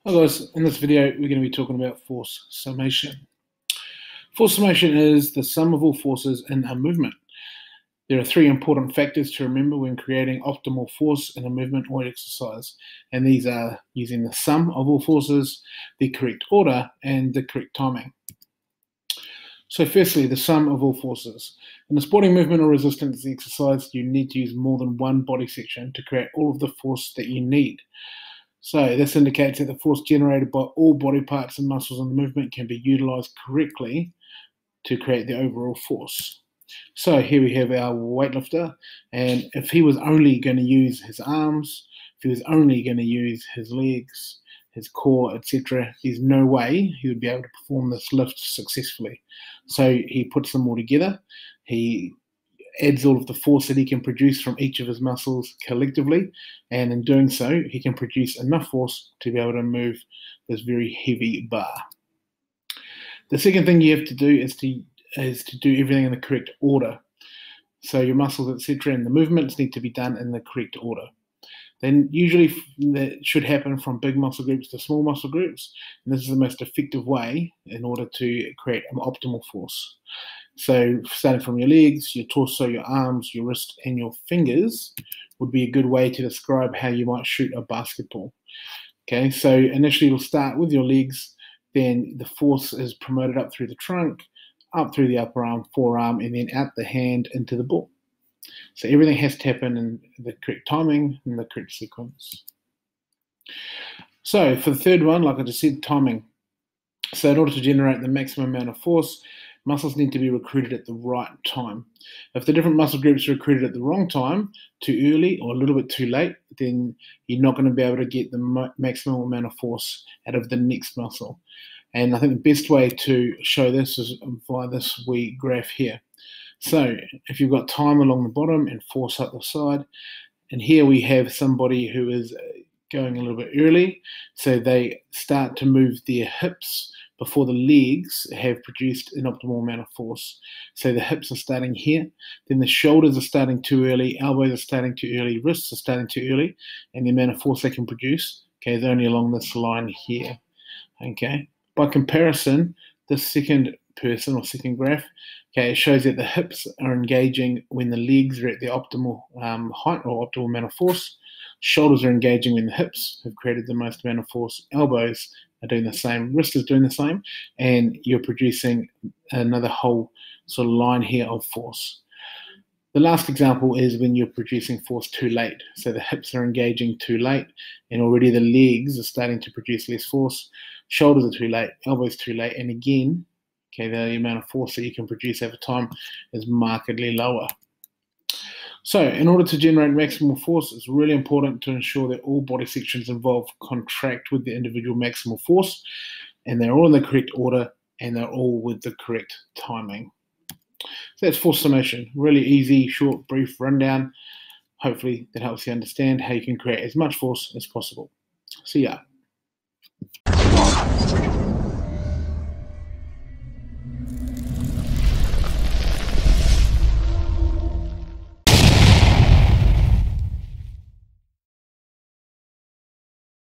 Hi guys, in this video we're going to be talking about force summation. Force summation is the sum of all forces in a movement. There are three important factors to remember when creating optimal force in a movement or exercise, and these are using the sum of all forces, the correct order, and the correct timing. So firstly, the sum of all forces. In a sporting movement or resistance exercise, you need to use more than one body section to create all of the force that you need. So this indicates that the force generated by all body parts and muscles in the movement can be utilised correctly to create the overall force. So here we have our weightlifter, and if he was only going to use his arms, if he was only going to use his legs, his core, etc., there's no way he would be able to perform this lift successfully. So he puts them all together. He adds all of the force that he can produce from each of his muscles collectively, and in doing so he can produce enough force to be able to move this very heavy bar. The second thing you have to do is to do everything in the correct order. So your muscles, etc., and the movements need to be done in the correct order. Then usually that should happen from big muscle groups to small muscle groups, and this is the most effective way in order to create an optimal force. So starting from your legs, your torso, your arms, your wrist, and your fingers would be a good way to describe how you might shoot a basketball. Okay, so initially you'll start with your legs, then the force is promoted up through the trunk, up through the upper arm, forearm, and then out the hand into the ball. So everything has to happen in the correct timing and the correct sequence. So for the third one, like I just said, timing. So in order to generate the maximum amount of force, muscles need to be recruited at the right time. If the different muscle groups are recruited at the wrong time, too early or a little bit too late, then you're not going to be able to get the maximum amount of force out of the next muscle. And I think the best way to show this is via this wee graph here. So if you've got time along the bottom and force up the side, and here we have somebody who is going a little bit early, so they start to move their hips before the legs have produced an optimal amount of force. So the hips are starting here, then the shoulders are starting too early, elbows are starting too early, wrists are starting too early, and the amount of force they can produce, okay, is only along this line here. Okay. By comparison, the second person or second graph, okay, it shows that the hips are engaging when the legs are at the optimal height or optimal amount of force. Shoulders are engaging when the hips have created the most amount of force. Elbows are doing the same. Wrist is doing the same. And you're producing another whole sort of line here of force. The last example is when you're producing force too late. So the hips are engaging too late, and already the legs are starting to produce less force. Shoulders are too late, elbows too late, and again, okay, the amount of force that you can produce over time is markedly lower. So in order to generate maximal force, it's really important to ensure that all body sections involved contract with the individual maximal force, and they're all in the correct order, and they're all with the correct timing. So that's force summation. Really easy, short, brief rundown. Hopefully that helps you understand how you can create as much force as possible. See ya.